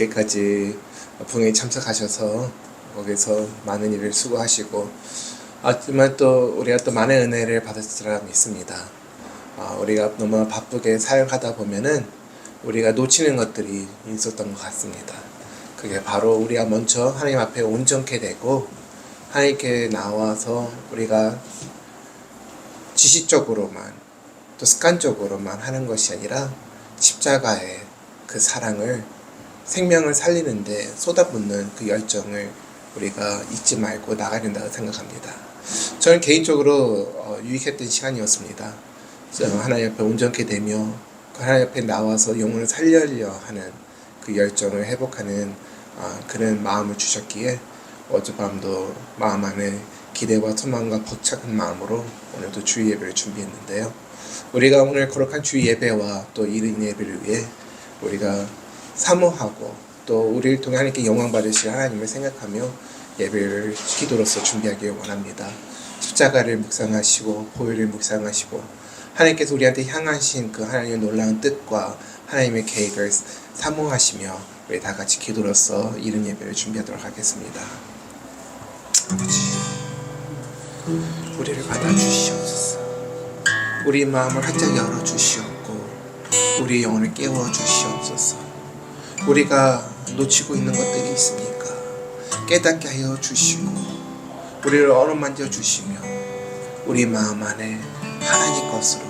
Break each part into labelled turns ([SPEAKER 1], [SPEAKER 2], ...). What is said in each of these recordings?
[SPEAKER 1] 여기까지 부흥에 참석하셔서 거기서 많은 일을 수고하시고 하지만 또 우리가 또 많은 은혜를 받았으리라 믿습니다. 우리가 너무 바쁘게 사역하다 보면은 우리가 놓치는 것들이 있었던 것 같습니다. 그게 바로 우리가 먼저 하나님 앞에 온전케 되고 하나님께 나와서 우리가 지식적으로만 또 습관적으로만 하는 것이 아니라 십자가의 그 사랑을 생명을 살리는데 쏟아붓는 그 열정을 우리가 잊지 말고 나가야 된다고 생각합니다. 저는 개인적으로 유익했던 시간이었습니다. 하나님 앞에 온전케 되며 하나님 앞에 나와서 영혼을 살려려 하는 그 열정을 회복하는 그런 마음을 주셨기에 어젯밤도 마음 안에 기대와 소망과 벅찬 마음으로 오늘도 주의 예배를 준비했는데요. 우리가 오늘 거룩한 주의 예배와 또 이른 예배를 위해 우리가 사모하고 또 우리를 통해 하나님께 영광 받으실 하나님을 생각하며 예배를 기도로서 준비하길 원합니다. 십자가를 묵상하시고 보혈을 묵상하시고 하나님께서 우리한테 향하신 그 하나님의 놀라운 뜻과 하나님의 계획을 사모하시며 우리 다 같이 기도로서 이른 예배를 준비하도록 하겠습니다. 아버지, 우리를 받아주시옵소서. 우리 마음을 활짝 열어주시옵고 우리의 영혼을 깨워주시옵소서. 우리가 놓치고 있는 것들이 있습니까? 깨닫게 하여 주시고 우리를 어루만져 주시며 우리 마음 안에 하나님 것으로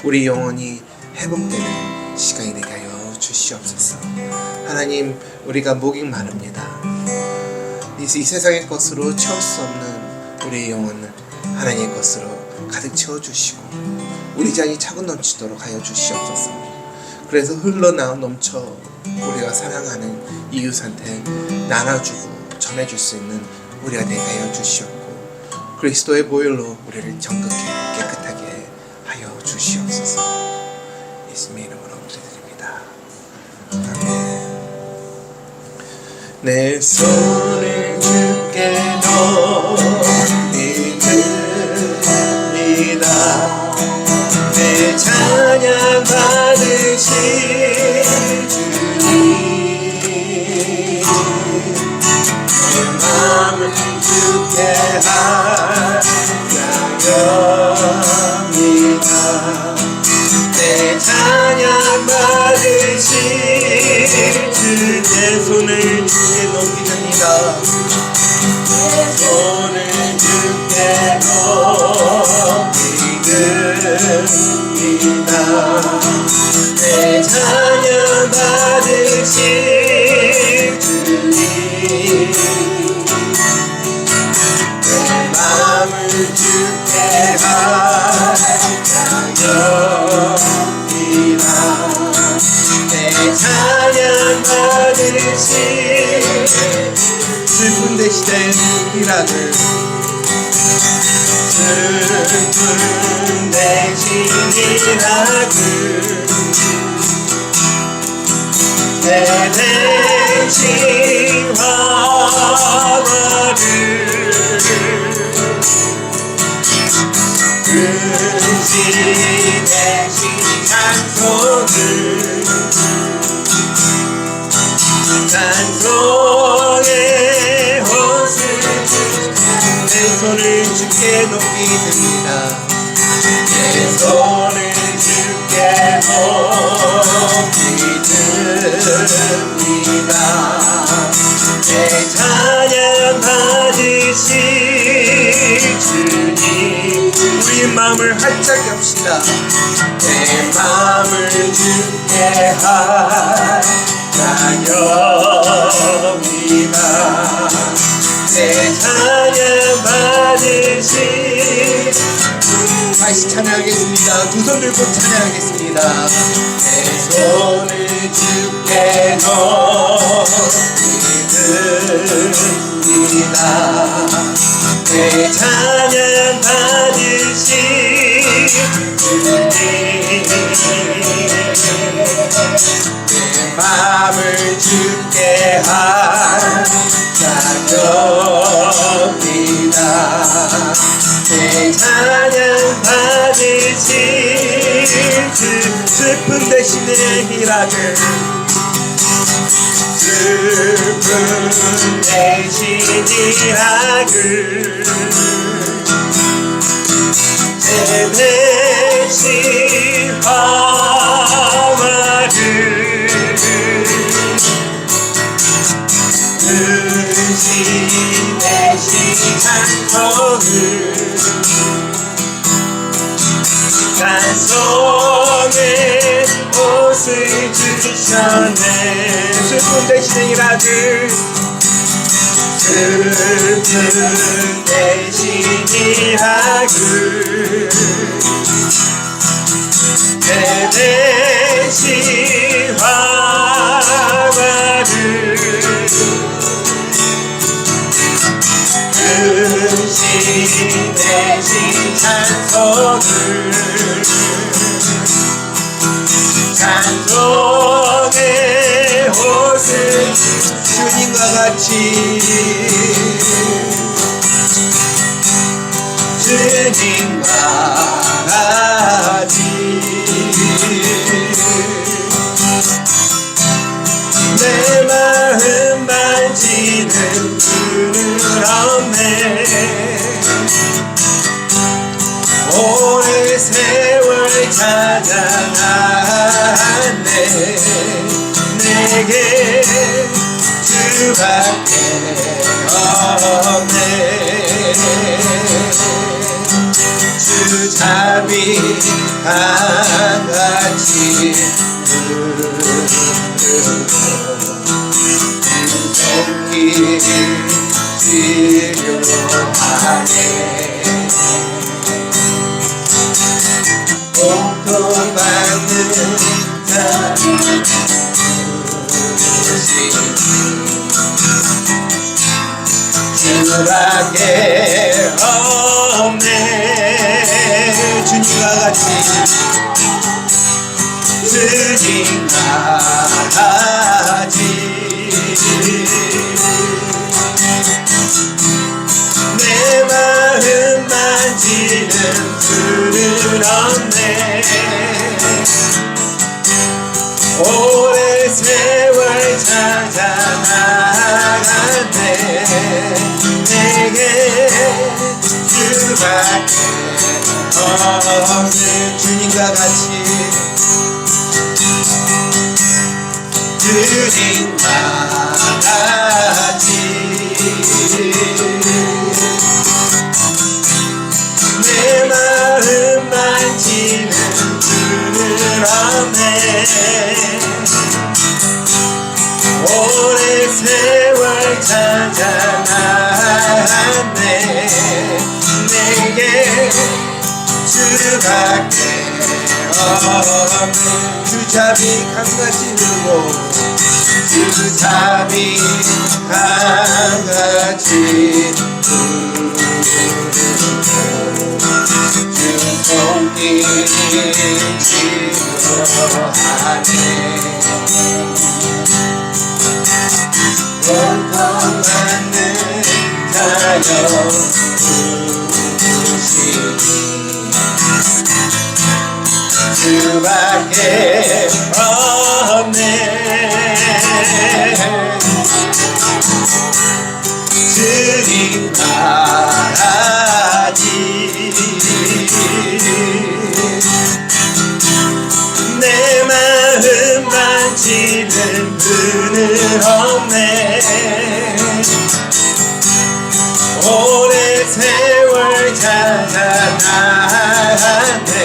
[SPEAKER 1] 우리 영혼이 회복되는 시간이 되게 하여 주시옵소서. 하나님, 우리가 목이 마릅니다. 이 세상의 것으로 채울 수 없는 우리의 영혼을 하나님의 것으로 가득 채워주시고 우리 잔이 차고 넘치도록 하여 주시옵소서. 그래서 넘쳐 우리가 사랑하는 이웃한테 나눠주고 전해줄 수 있는 우리가 되게 하여 주시옵고 그리스도의 보혈로 우리를 정결하게 깨끗하게 하여 주시옵소서. 예수님의 이름으로 기도드립니다. 아멘. 내 손을 주께 드립니다. 내 찬양 받으실 주님, 내 마음을 주께 하옵나이다. 내 찬양 받으실 주, 내 손을 주께 넘기렵니다. 내 손을 주께 넘기렵니다. 내 찬양 받으실 주님, 내 마음을 주께 하옵나이다. 내 찬양 받으실 슬픈 대신에 희락을 슬픈 대신 희락을 내 대신 화가를 근시 대신 찬송을 찬송의 호수 내 손을 주께 높이듭니다. 내 손을 주께 높이듭니다. 내 찬양 받으실 주님, 우리 마음을 활짝 엽시다. 내 마음을 주께 하옵나이다. 내 찬양 받으실 다시 찬양하겠습니다. 두 손 들고 찬양하겠습니다. 내 손을 주께 높이듭니다. 내 찬양 받으실 주님, 내 마음을 주께 하옵나이다. 내 찬양 받으실 주, 슬픈 대신에 희락을 슬픈 대신이라그 제 대신 화마를 은신 대신 찬송을 찬송의 옷을 주셨네. 슬픈 대신이라그 슬픈 대신이라그 내 대신 화마를 근신 대신 찬송을 찬송의 옷을 주님과 같이 주님과 같이 내 마음 만지는 분은 없네. 오랜 세월 찾아났네. 내게 주밖에 없네. 주 자비 한같이 손길 치료하네. 고통받는 주밖에 없네. 주님과 같이 주님과 같이 내 마음 만지는 분은 없네. 오랜 세월 찾아 나갔네. 내게 주밖에 없네. 주님과 같이 주님과 같이 내 마음 만지는 분은 없네. 오랜 세월 찾아 나갔네. 내게 주밖에 없네. 주잡이 강같이 들고 주잡이 강같이 주 손길 치료하네. 원통받는 자녀 주밖에 없네. 주님과 같이 내 마음 만지는 분은 없네. 오랜 세월 찾아 나갔네.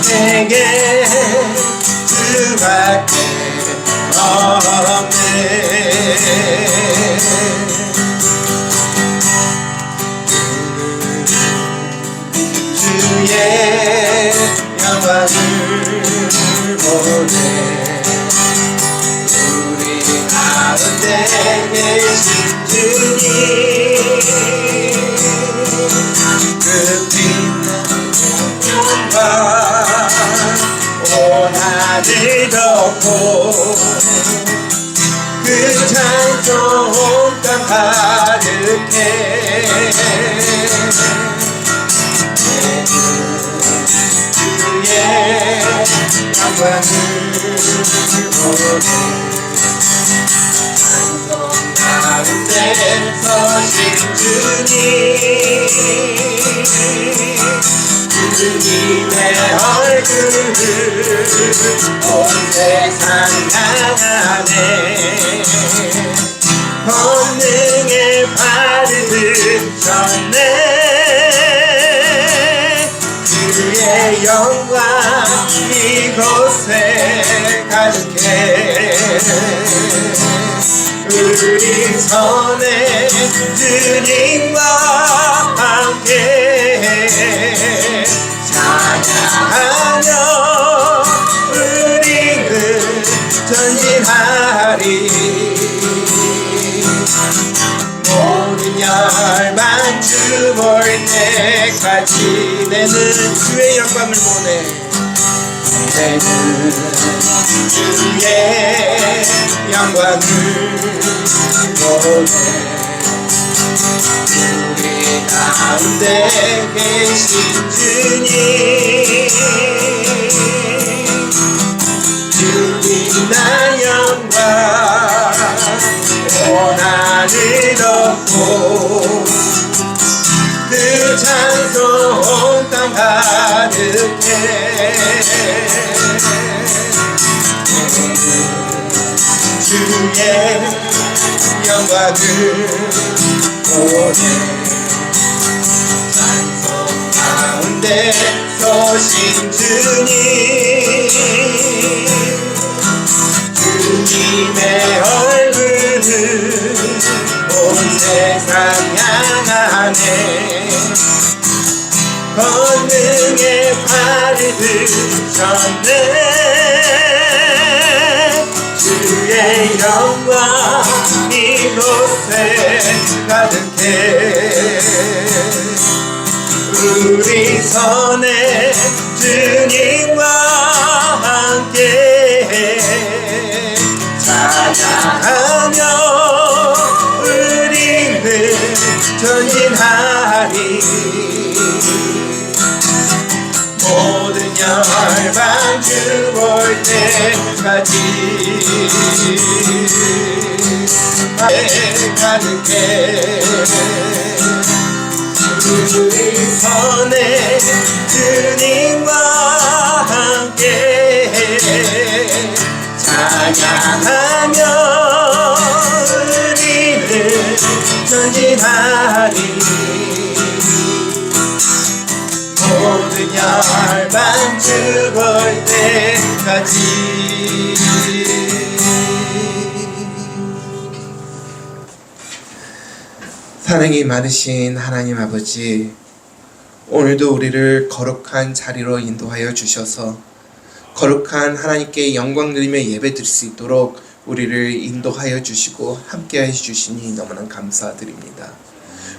[SPEAKER 1] 내게 주밖에 없네. 주의 영광을 보내 우리 가운데 계신 주님 그 빛나는 영광 온 하늘 덮고 그 찬송 온 땅 가득해 주의 영광을 보내 찬송 가운데 서신 주님, 주님의 얼굴을 온 세상 향하네. 권능의 발을 드셨네. 그의 영광 이곳에 가득해. 우리 선의 주님과 함께 찬양하며 우리는 전진하리. 모든 열망 주 볼 때까지 내는 주의 영광을 보내. 내는 주의 영광을 보내. 우리 가운데 계신 주님, 주님 나 영광 온 하늘 덮고 그 찬송 온 땅 가득해. 주의 영광을 보내. 찬송 가운데 서신 주님, 주님의 얼굴을 온 세상 향하네. 권능의 팔을 드셨네. 주의 영광 이곳에 가득해. 우리 선의 주님과 함께 찬양하며 우리는 전진하리. 모든 열방 주 볼 때까지 가득해. 우리 선의 주님과 함께 찬양하며 우리는 전진하리. 모든 열방 주 볼 때까지. 사랑이 많으신 하나님 아버지, 오늘도 우리를 거룩한 자리로 인도하여 주셔서 거룩한 하나님께 영광 드리며 예배 드릴 수 있도록 우리를 인도하여 주시고 함께해 주시니 너무나 감사드립니다.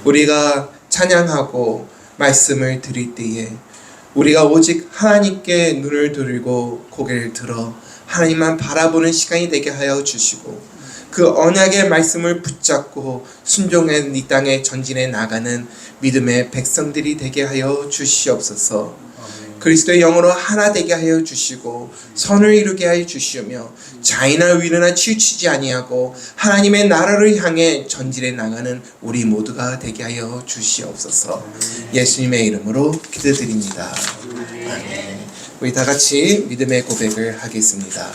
[SPEAKER 1] 우리가 찬양하고 말씀을 드릴 때에 우리가 오직 하나님께 눈을 들고 고개를 들어 하나님만 바라보는 시간이 되게 하여 주시고, 그 언약의 말씀을 붙잡고 순종한 이 땅에 전진해 나가는 믿음의 백성들이 되게 하여 주시옵소서. 그리스도의 영으로 하나 되게 하여 주시고 선을 이루게 하여 주시며 자이나 위로나 치우치지 아니하고 하나님의 나라를 향해 전진해 나가는 우리 모두가 되게 하여 주시옵소서. 예수님의 이름으로 기도드립니다. 아멘. 우리 다 같이 믿음의 고백을 하겠습니다.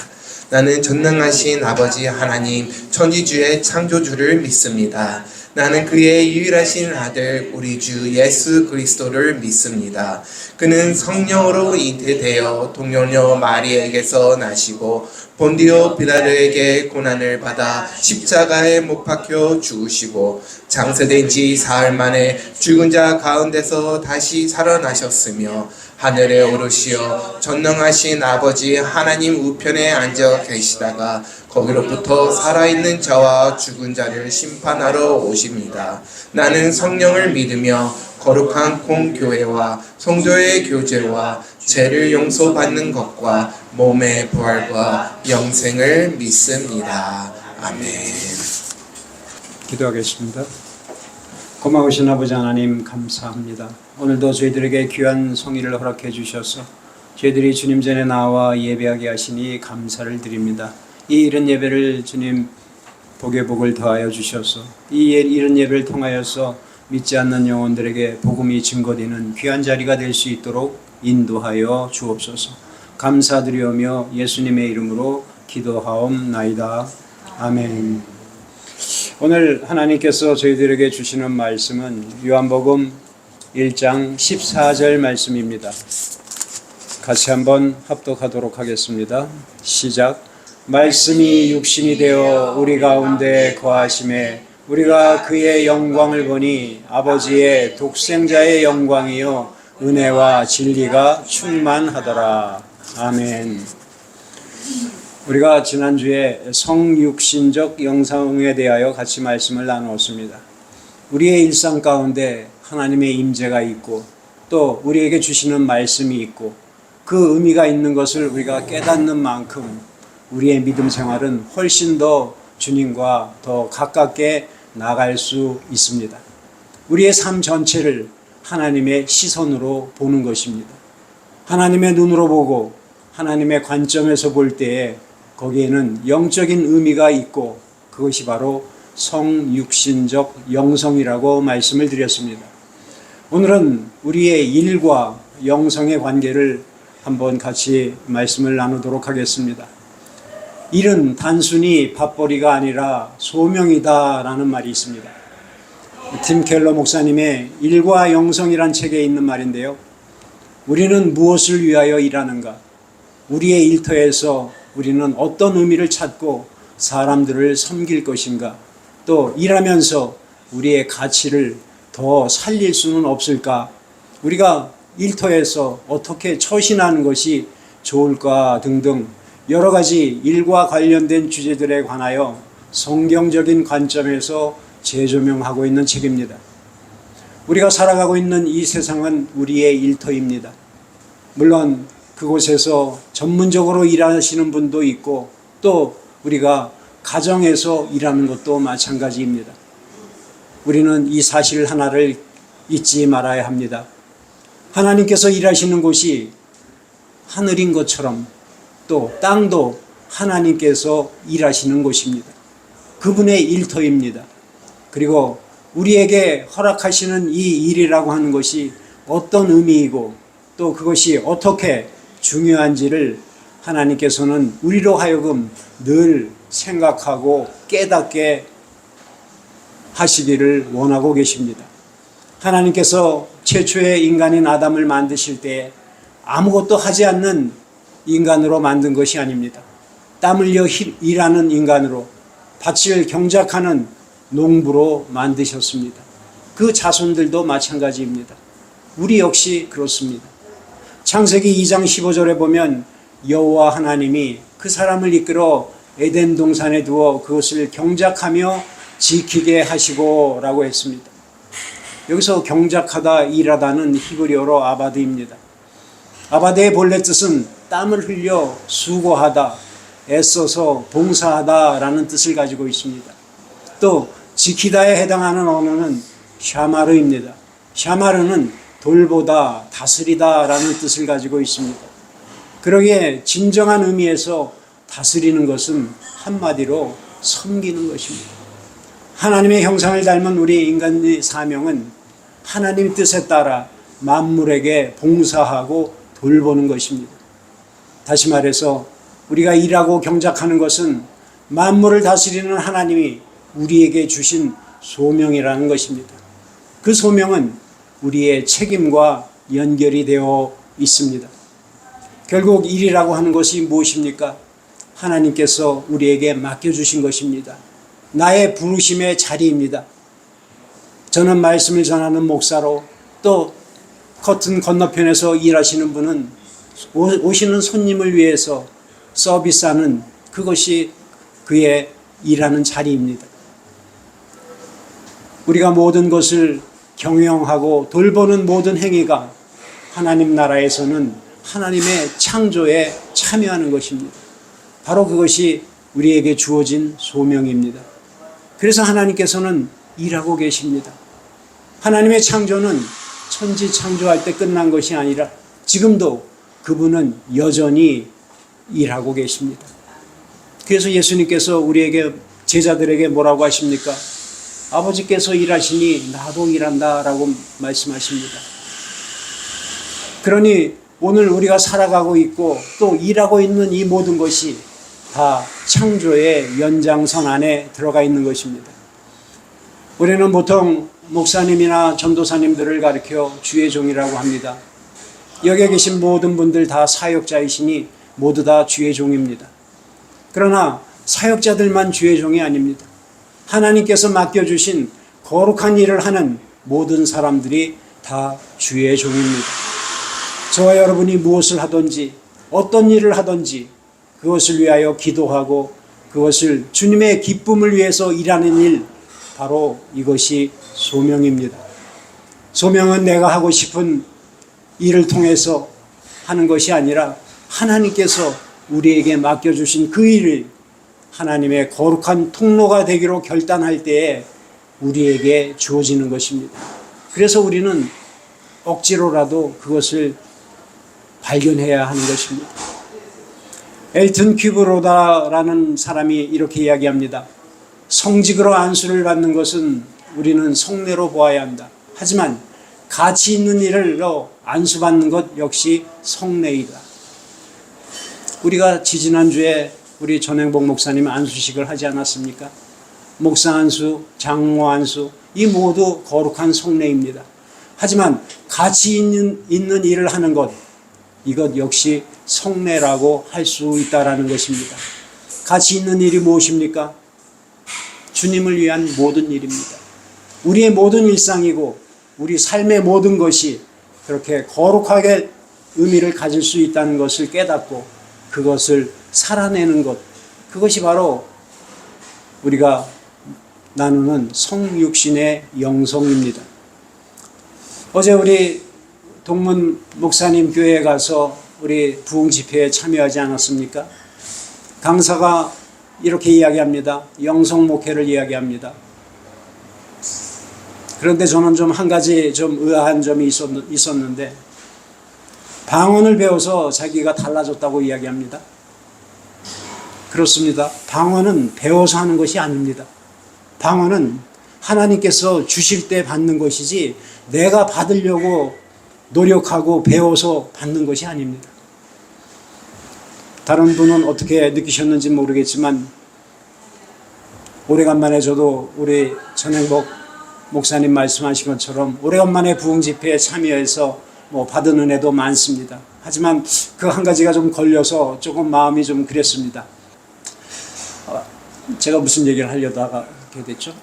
[SPEAKER 1] 나는 전능하신 아버지 하나님 천지주의 창조주를 믿습니다. 나는 그의 유일하신 아들 우리 주 예수 그리스도를 믿습니다. 그는 성령으로 잉태되어 동정녀 마리아에게서 나시고 본디오 빌라도에게 고난을 받아 십자가에 못 박혀 죽으시고 장사된 지 사흘 만에 죽은 자 가운데서 다시 살아나셨으며 하늘에 오르시어 전능하신 아버지 하나님 우편에 앉아 계시다가 거기로부터 살아있는 자와 죽은 자를 심판하러 오십니다. 나는 성령을 믿으며 거룩한 공교회와 성도의 교제와 죄를 용서받는 것과 몸의 부활과 영생을 믿습니다. 아멘.
[SPEAKER 2] 기도하겠습니다. 고마우신 아버지 하나님 감사합니다. 오늘도 저희들에게 귀한 성의를 허락해 주셔서 저희들이 주님 전에 나와 예배하게 하시니 감사를 드립니다. 이 이른 예배를 주님 복의 복을 더하여 주셔서 이 이른 예배를 통하여서 믿지 않는 영혼들에게 복음이 증거되는 귀한 자리가 될 수 있도록 인도하여 주옵소서. 감사드리오며 예수님의 이름으로 기도하옵나이다. 아멘. 오늘 하나님께서 저희들에게 주시는 말씀은 요한복음 1장 14절 말씀입니다. 같이 한번 합독하도록 하겠습니다. 시작. 말씀이 육신이 되어 우리 가운데 거하심에 우리가 그의 영광을 보니 아버지의 독생자의 영광이요 은혜와 진리가 충만하더라. 아멘. 우리가 지난주에 성육신적 영성에 대하여 같이 말씀을 나누었습니다. 우리의 일상 가운데 하나님의 임재가 있고 또 우리에게 주시는 말씀이 있고 그 의미가 있는 것을 우리가 깨닫는 만큼 우리의 믿음 생활은 훨씬 더 주님과 더 가깝게 나갈 수 있습니다. 우리의 삶 전체를 하나님의 시선으로 보는 것입니다. 하나님의 눈으로 보고 하나님의 관점에서 볼 때에 거기에는 영적인 의미가 있고 그것이 바로 성육신적 영성이라고 말씀을 드렸습니다. 오늘은 우리의 일과 영성의 관계를 한번 같이 말씀을 나누도록 하겠습니다. 일은 단순히 밥벌이가 아니라 소명이다라는 말이 있습니다. 팀 켈러 목사님의 일과 영성이란 책에 있는 말인데요. 우리는 무엇을 위하여 일하는가? 우리의 일터에서 우리는 어떤 의미를 찾고 사람들을 섬길 것인가? 또 일하면서 우리의 가치를 더 살릴 수는 없을까? 우리가 일터에서 어떻게 처신하는 것이 좋을까 등등 여러 가지 일과 관련된 주제들에 관하여 성경적인 관점에서 재조명하고 있는 책입니다. 우리가 살아가고 있는 이 세상은 우리의 일터입니다. 물론 그곳에서 전문적으로 일하시는 분도 있고 또 우리가 가정에서 일하는 것도 마찬가지입니다. 우리는 이 사실 하나를 잊지 말아야 합니다. 하나님께서 일하시는 곳이 하늘인 것처럼 또 땅도 하나님께서 일하시는 곳입니다. 그분의 일터입니다. 그리고 우리에게 허락하시는 이 일이라고 하는 것이 어떤 의미이고 또 그것이 어떻게 중요한지를 하나님께서는 우리로 하여금 늘 생각하고 깨닫게 하시기를 원하고 계십니다. 하나님께서 최초의 인간인 아담을 만드실 때 아무것도 하지 않는 인간으로 만든 것이 아닙니다. 땀 흘려 일하는 인간으로 밭을 경작하는 농부로 만드셨습니다. 그 자손들도 마찬가지입니다. 우리 역시 그렇습니다. 창세기 2장 15절에 보면 여호와 하나님이 그 사람을 이끌어 에덴 동산에 두어 그것을 경작하며 지키게 하시고 라고 했습니다. 여기서 경작하다, 일하다는 히브리어로 아바드입니다. 아바드의 본래 뜻은 땀을 흘려 수고하다, 애써서 봉사하다 라는 뜻을 가지고 있습니다. 또 지키다에 해당하는 언어는 샤마르입니다. 샤마르는 돌보다, 다스리다 라는 뜻을 가지고 있습니다. 그러기에 진정한 의미에서 다스리는 것은 한마디로 섬기는 것입니다. 하나님의 형상을 닮은 우리 인간의 사명은 하나님의 뜻에 따라 만물에게 봉사하고 돌보는 것입니다. 다시 말해서 우리가 일하고 경작하는 것은 만물을 다스리는 하나님이 우리에게 주신 소명이라는 것입니다. 그 소명은 우리의 책임과 연결이 되어 있습니다. 결국 일이라고 하는 것이 무엇입니까? 하나님께서 우리에게 맡겨주신 것입니다. 나의 부르심의 자리입니다. 저는 말씀을 전하는 목사로 또 커튼 건너편에서 일하시는 분은 오시는 손님을 위해서 서비스하는 그것이 그의 일하는 자리입니다. 우리가 모든 것을 경영하고 돌보는 모든 행위가 하나님 나라에서는 하나님의 창조에 참여하는 것입니다. 바로 그것이 우리에게 주어진 소명입니다. 그래서 하나님께서는 일하고 계십니다. 하나님의 창조는 천지 창조할 때 끝난 것이 아니라 지금도 그분은 여전히 일하고 계십니다. 그래서 예수님께서 우리에게 제자들에게 뭐라고 하십니까? 아버지께서 일하시니 나도 일한다라고 말씀하십니다. 그러니 오늘 우리가 살아가고 있고 또 일하고 있는 이 모든 것이 다 창조의 연장선 안에 들어가 있는 것입니다. 우리는 보통 목사님이나 전도사님들을 가리켜 주의 종이라고 합니다. 여기에 계신 모든 분들 다 사역자이시니 모두 다 주의 종입니다. 그러나 사역자들만 주의 종이 아닙니다. 하나님께서 맡겨주신 거룩한 일을 하는 모든 사람들이 다 주의 종입니다. 저와 여러분이 무엇을 하든지 어떤 일을 하든지 그것을 위하여 기도하고 그것을 주님의 기쁨을 위해서 일하는 일, 바로 이것이 소명입니다. 소명은 내가 하고 싶은 일을 통해서 하는 것이 아니라 하나님께서 우리에게 맡겨주신 그 일을 하나님의 거룩한 통로가 되기로 결단할 때에 우리에게 주어지는 것입니다. 그래서 우리는 억지로라도 그것을 발견해야 하는 것입니다. 엘튼 퀴브로다라는 사람이 이렇게 이야기합니다. 성직으로 안수를 받는 것은 우리는 성례로 보아야 한다. 하지만 가치 있는 일로 안수받는 것 역시 성례이다. 우리가 지지난주에 우리 전행복 목사님 안수식을 하지 않았습니까? 목사 안수, 장로 안수, 이 모두 거룩한 성례입니다. 하지만 가치 있는 일을 하는 것, 이것 역시 성례라고 할 수 있다라는 것입니다. 가치 있는 일이 무엇입니까? 주님을 위한 모든 일입니다. 우리의 모든 일상이고 우리 삶의 모든 것이 그렇게 거룩하게 의미를 가질 수 있다는 것을 깨닫고 그것을 살아내는 것, 그것이 바로 우리가 나누는 성육신의 영성입니다. 어제 우리 동문 목사님 교회에 가서 우리 부흥 집회에 참여하지 않았습니까? 강사가 이렇게 이야기합니다. 영성 목회를 이야기합니다. 그런데 저는 좀 한 가지 좀 의아한 점이 있었는데 방언을 배워서 자기가 달라졌다고 이야기합니다. 그렇습니다. 방언은 배워서 하는 것이 아닙니다. 방언은 하나님께서 주실 때 받는 것이지 내가 받으려고 노력하고 배워서 받는 것이 아닙니다. 다른 분은 어떻게 느끼셨는지 모르겠지만 오래간만에 저도 우리 전행복 목사님 말씀하신 것처럼 오래간만에 부흥 집회에 참여해서 받은 은혜도 많습니다. 하지만 그 한 가지가 좀 걸려서 조금 마음이 좀 그랬습니다. 제가 무슨 얘기를 하려다가 그렇게 됐죠?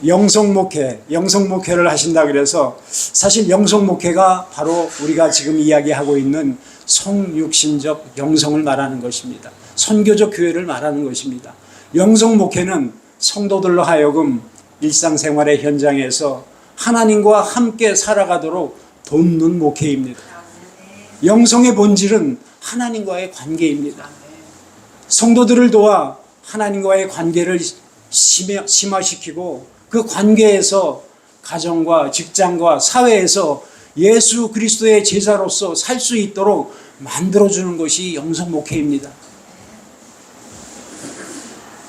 [SPEAKER 2] 영성 목회를 하신다 그래서 사실 영성 목회가 바로 우리가 지금 이야기하고 있는 성육신적 영성을 말하는 것입니다. 선교적 교회를 말하는 것입니다. 영성 목회는 성도들로 하여금 일상생활의 현장에서 하나님과 함께 살아가도록 돕는 목회입니다. 영성의 본질은 하나님과의 관계입니다. 성도들을 도와 하나님과의 관계를 심화시키고 그 관계에서 가정과 직장과 사회에서 예수 그리스도의 제자로서 살 수 있도록 만들어주는 것이 영성 목회입니다.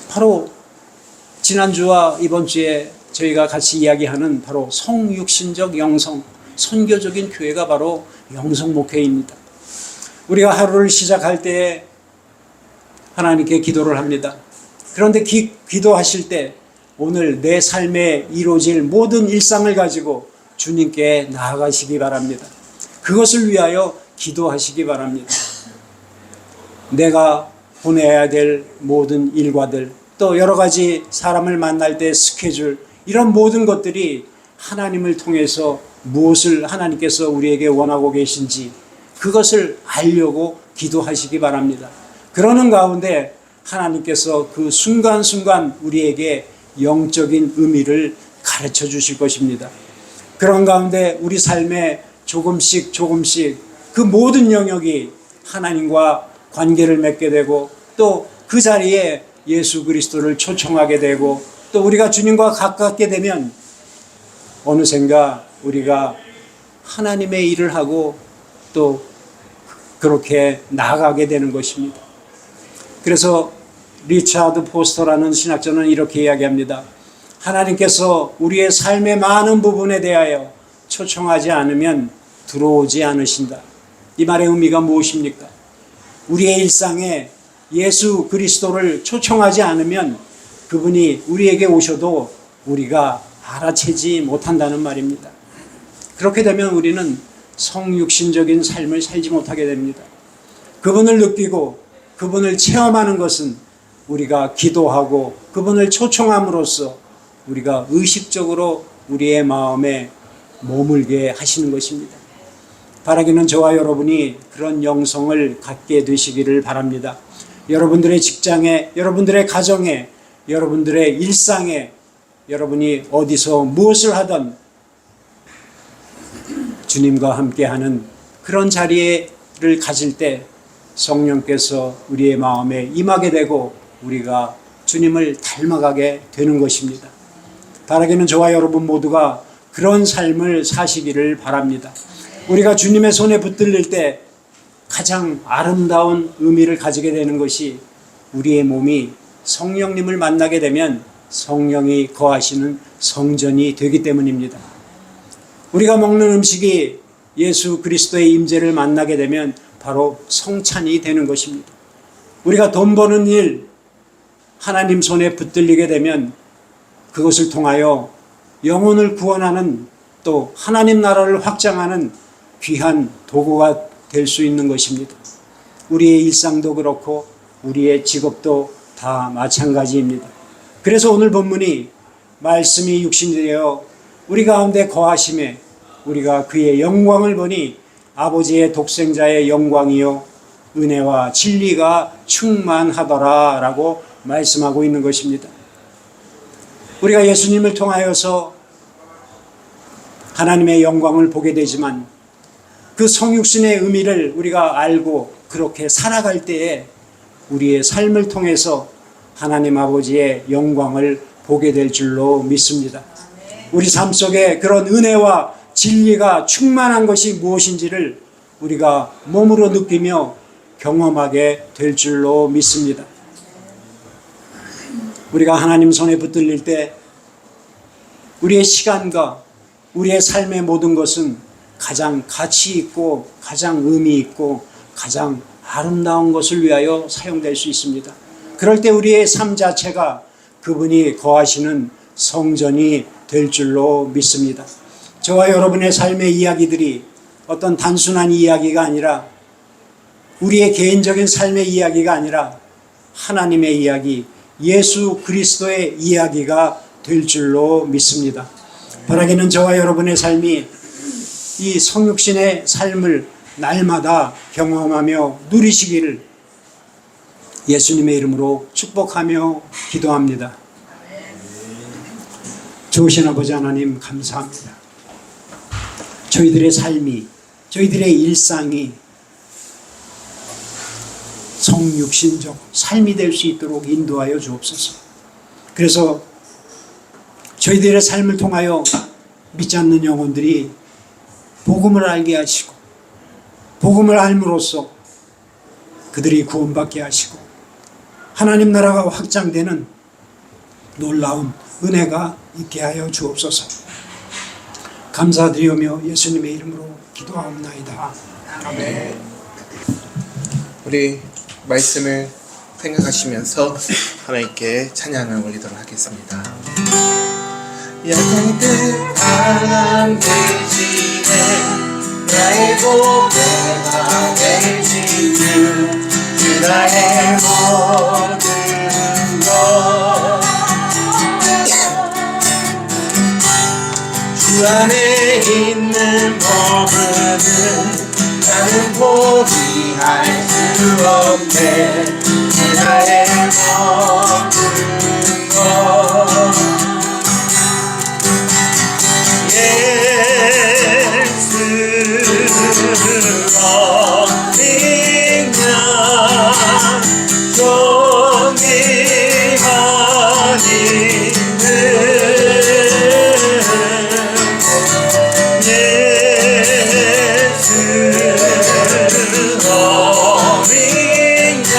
[SPEAKER 2] 바로 지난주와 이번 주에 저희가 같이 이야기하는 바로 성육신적 영성, 선교적인 교회가 바로 영성 목회입니다. 우리가 하루를 시작할 때 하나님께 기도를 합니다. 그런데 기도하실 때 오늘 내 삶에 이루어질 모든 일상을 가지고 주님께 나아가시기 바랍니다. 그것을 위하여 기도하시기 바랍니다. 내가 보내야 될 모든 일과들, 또 여러 가지 사람을 만날 때 스케줄, 이런 모든 것들이 하나님을 통해서 무엇을 하나님께서 우리에게 원하고 계신지 그것을 알려고 기도하시기 바랍니다. 그러는 가운데 하나님께서 그 순간순간 우리에게 영적인 의미를 가르쳐 주실 것입니다. 그런 가운데 우리 삶에 조금씩 그 모든 영역이 하나님과 관계를 맺게 되고 또 그 자리에 예수 그리스도를 초청하게 되고 또 우리가 주님과 가깝게 되면 어느샌가 우리가 하나님의 일을 하고 또 그렇게 나아가게 되는 것입니다. 그래서 리차드 포스터라는 신학자는 이렇게 이야기합니다. 하나님께서 우리의 삶의 많은 부분에 대하여 초청하지 않으면 들어오지 않으신다. 이 말의 의미가 무엇입니까? 우리의 일상에 예수 그리스도를 초청하지 않으면 그분이 우리에게 오셔도 우리가 알아채지 못한다는 말입니다. 그렇게 되면 우리는 성육신적인 삶을 살지 못하게 됩니다. 그분을 느끼고 그분을 체험하는 것은 우리가 기도하고 그분을 초청함으로써 우리가 의식적으로 우리의 마음에 머물게 하시는 것입니다. 바라기는 저와 여러분이 그런 영성을 갖게 되시기를 바랍니다. 여러분들의 직장에, 여러분들의 가정에, 여러분들의 일상에, 여러분이 어디서 무엇을 하든 주님과 함께하는 그런 자리를 가질 때 성령께서 우리의 마음에 임하게 되고 우리가 주님을 닮아가게 되는 것입니다. 바라기는 저와 여러분 모두가 그런 삶을 사시기를 바랍니다. 우리가 주님의 손에 붙들릴 때 가장 아름다운 의미를 가지게 되는 것이 우리의 몸이 성령님을 만나게 되면 성령이 거하시는 성전이 되기 때문입니다. 우리가 먹는 음식이 예수 그리스도의 임재를 만나게 되면 바로 성찬이 되는 것입니다. 우리가 돈 버는 일, 하나님 손에 붙들리게 되면 그것을 통하여 영혼을 구원하는 또 하나님 나라를 확장하는 귀한 도구가 될 수 있는 것입니다. 우리의 일상도 그렇고 우리의 직업도 다 마찬가지입니다. 그래서 오늘 본문이 말씀이 육신이 되어 우리 가운데 거하심에 우리가 그의 영광을 보니 아버지의 독생자의 영광이요 은혜와 진리가 충만하더라 라고 말씀하고 있는 것입니다. 우리가 예수님을 통하여서 하나님의 영광을 보게 되지만 그 성육신의 의미를 우리가 알고 그렇게 살아갈 때에 우리의 삶을 통해서 하나님 아버지의 영광을 보게 될 줄로 믿습니다. 우리 삶 속에 그런 은혜와 진리가 충만한 것이 무엇인지를 우리가 몸으로 느끼며 경험하게 될 줄로 믿습니다. 우리가 하나님 손에 붙들릴 때 우리의 시간과 우리의 삶의 모든 것은 가장 가치 있고 가장 의미 있고 가장 아름다운 것을 위하여 사용될 수 있습니다. 그럴 때 우리의 삶 자체가 그분이 거하시는 성전이 될 줄로 믿습니다. 저와 여러분의 삶의 이야기들이 어떤 단순한 이야기가 아니라 우리의 개인적인 삶의 이야기가 아니라 하나님의 이야기, 예수 그리스도의 이야기가 될 줄로 믿습니다. 바라기는 저와 여러분의 삶이 이 성육신의 삶을 날마다 경험하며 누리시기를 예수님의 이름으로 축복하며 기도합니다. 좋으신 아버지 하나님 감사합니다. 저희들의 삶이, 저희들의 일상이 성육신적 삶이 될 수 있도록 인도하여 주옵소서. 그래서 저희들의 삶을 통하여 믿지 않는 영혼들이 복음을 알게 하시고 복음을 알므로써 그들이 구원받게 하시고 하나님 나라가 확장되는 놀라운 은혜가 있게 하여 주옵소서. 감사드리며 예수님의 이름으로 기도하옵나이다.
[SPEAKER 1] 아멘. 우리 말씀을 생각하시면서 하나님께 찬양을 올리도록 하겠습니다. 약한 바람 대신에 나의 보배가 되신 주 나의 모든 것 주 안에 있는 법은 나는 포기할 수 없네. 주 나의 모든 것 예수로 믿냐 종이만 있는 예수로 믿냐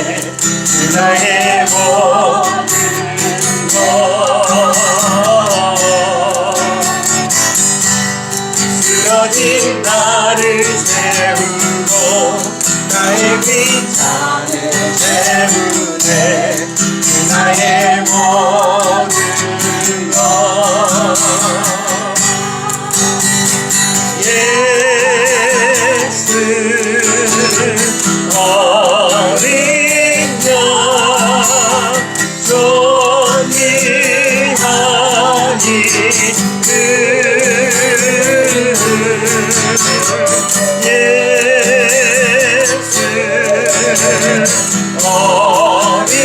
[SPEAKER 3] 그 나의 모든 것 쓰러진 나를 세우고 나의 귀찮은 때문에 그 나의 모든 것 예수 어린 양 존귀하니 그 예수 어린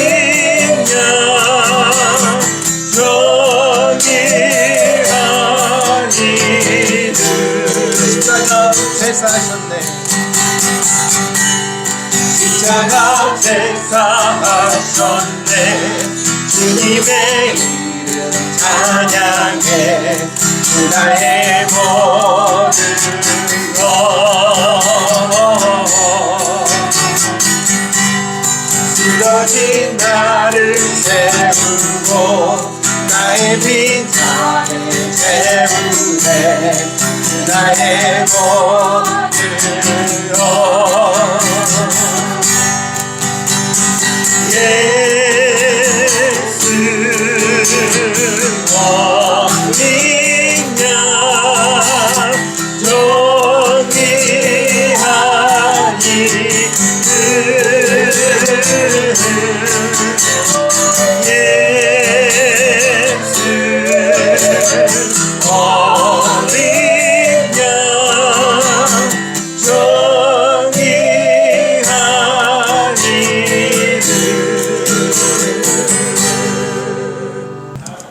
[SPEAKER 3] 양 존귀하니 십자가 제사하셨네 십자가 제사하셨네 주님의 이름 찬양해 그 나의 모든 것 쓰러진 나를 세우고 나의 빈잔을 채우네 그 나의 모든 것 예수 어린 양 존귀하니 그 예수 어린 양 존귀하니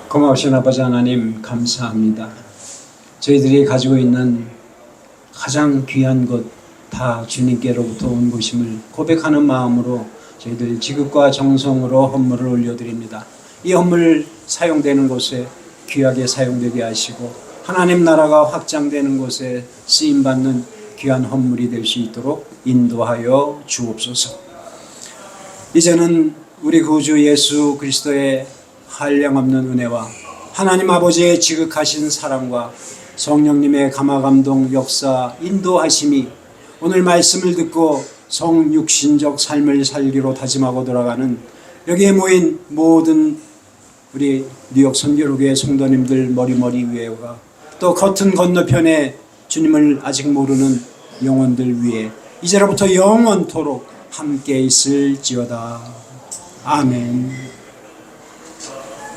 [SPEAKER 2] 고마우신 아버지 하나님 감사합니다. 저희들이 가지고 있는 가장 귀한 것 다 주님께로부터 온 것임을 고백하는 마음으로 저희들 지극과 정성으로 헌물을 올려드립니다. 이 헌물 사용되는 곳에 귀하게 사용되게 하시고 하나님 나라가 확장되는 곳에 쓰임받는 귀한 헌물이 될 수 있도록 인도하여 주옵소서. 이제는 우리 구주 예수 그리스도의 한량없는 은혜와 하나님 아버지의 지극하신 사랑과 성령님의 감화감동 역사 인도하심이 오늘 말씀을 듣고 성육신적 삶을 살기로 다짐하고 돌아가는 여기에 모인 모든 우리 뉴욕 선교로교회 성도님들 머리머리 위에와 또 겉은 건너편에 주님을 아직 모르는 영혼들 위에 이제로부터 영원토록 함께 있을지어다. 아멘.